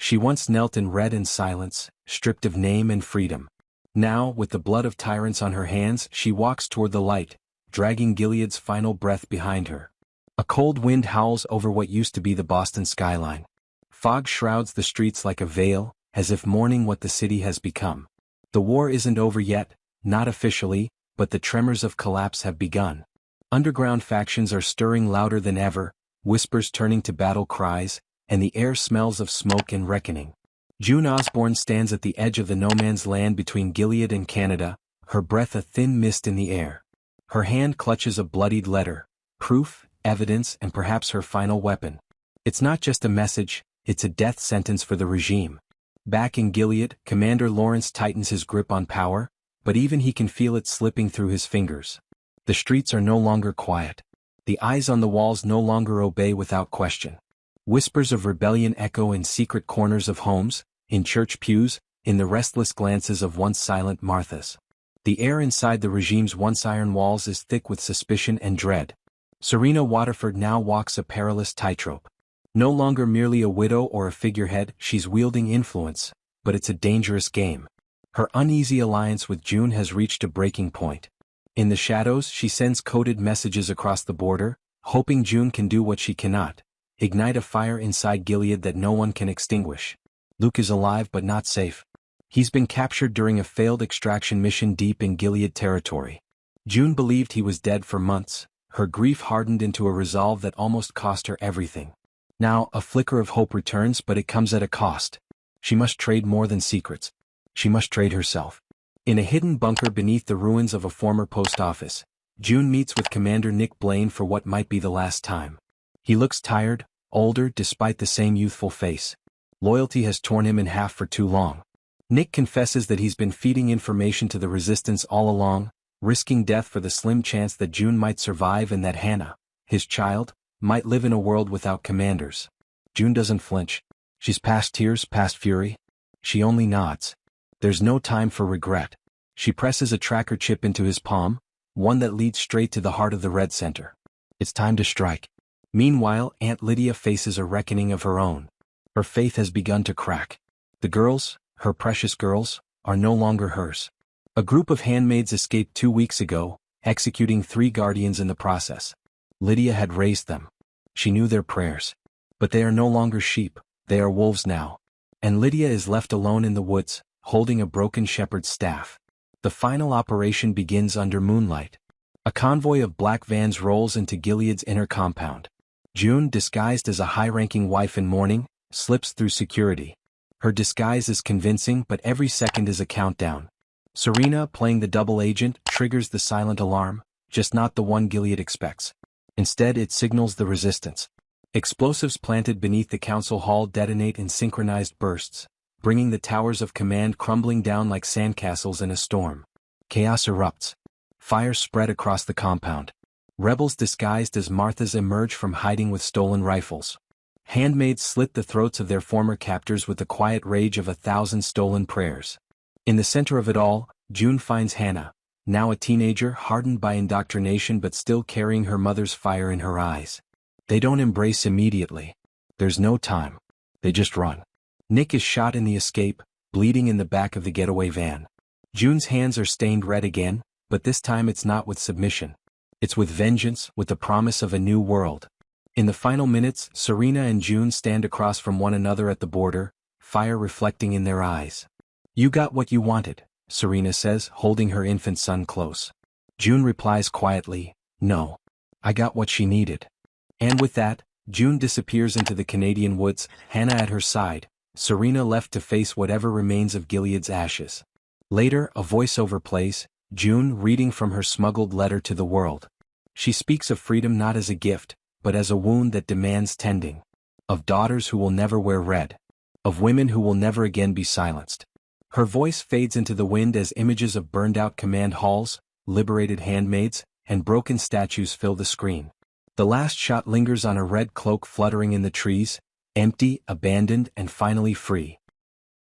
She once knelt and read in silence, stripped of name and freedom. Now, with the blood of tyrants on her hands, she walks toward the light, dragging Gilead's final breath behind her. A cold wind howls over what used to be the Boston skyline. Fog shrouds the streets like a veil, as if mourning what the city has become. The war isn't over yet, not officially, but the tremors of collapse have begun. Underground factions are stirring louder than ever, whispers turning to battle cries, and the air smells of smoke and reckoning. June Osborne stands at the edge of the no-man's land between Gilead and Canada, her breath a thin mist in the air. Her hand clutches a bloodied letter, proof, evidence, and perhaps her final weapon. It's not just a message, it's a death sentence for the regime. Back in Gilead, Commander Lawrence tightens his grip on power, but even he can feel it slipping through his fingers. The streets are no longer quiet. The eyes on the walls no longer obey without question. Whispers of rebellion echo in secret corners of homes, in church pews, in the restless glances of once silent Marthas. The air inside the regime's once iron walls is thick with suspicion and dread. Serena Waterford now walks a perilous tightrope. No longer merely a widow or a figurehead, she's wielding influence, but it's a dangerous game. Her uneasy alliance with June has reached a breaking point. In the shadows, she sends coded messages across the border, hoping June can do what she cannot: ignite a fire inside Gilead that no one can extinguish. Luke is alive but not safe. He's been captured during a failed extraction mission deep in Gilead territory. June believed he was dead for months, her grief hardened into a resolve that almost cost her everything. Now, a flicker of hope returns, but it comes at a cost. She must trade more than secrets. She must trade herself. In a hidden bunker beneath the ruins of a former post office, June meets with Commander Nick Blaine for what might be the last time. He looks tired, older despite the same youthful face. Loyalty has torn him in half for too long. Nick confesses that he's been feeding information to the resistance all along, risking death for the slim chance that June might survive and that Hannah, his child, might live in a world without commanders. June doesn't flinch. She's past tears, past fury. She only nods. There's no time for regret. She presses a tracker chip into his palm, one that leads straight to the heart of the Red Center. It's time to strike. Meanwhile, Aunt Lydia faces a reckoning of her own. Her faith has begun to crack. The girls, her precious girls, are no longer hers. A group of handmaids escaped 2 weeks ago, executing 3 guardians in the process. Lydia had raised them. She knew their prayers. But they are no longer sheep, they are wolves now. And Lydia is left alone in the woods, holding a broken shepherd's staff. The final operation begins under moonlight. A convoy of black vans rolls into Gilead's inner compound. June, disguised as a high-ranking wife in mourning, slips through security. Her disguise is convincing, but every second is a countdown. Serena, playing the double agent, triggers the silent alarm, just not the one Gilead expects. Instead, it signals the resistance. Explosives planted beneath the council hall detonate in synchronized bursts, bringing the towers of command crumbling down like sandcastles in a storm. Chaos erupts. Fire spread across the compound. Rebels disguised as Marthas emerge from hiding with stolen rifles. Handmaids slit the throats of their former captors with the quiet rage of 1,000 stolen prayers. In the center of it all, June finds Hannah, now a teenager hardened by indoctrination but still carrying her mother's fire in her eyes. They don't embrace immediately. There's no time. They just run. Nick is shot in the escape, bleeding in the back of the getaway van. June's hands are stained red again, but this time it's not with submission. It's with vengeance, with the promise of a new world. In the final minutes, Serena and June stand across from one another at the border, fire reflecting in their eyes. "You got what you wanted," Serena says, holding her infant son close. June replies quietly, "No. I got what she needed." And with that, June disappears into the Canadian woods, Hannah at her side, Serena left to face whatever remains of Gilead's ashes. Later, a voiceover plays, June reading from her smuggled letter to the world. She speaks of freedom not as a gift, but as a wound that demands tending. Of daughters who will never wear red. Of women who will never again be silenced. Her voice fades into the wind as images of burned-out command halls, liberated handmaids, and broken statues fill the screen. The last shot lingers on a red cloak fluttering in the trees, empty, abandoned, and finally free.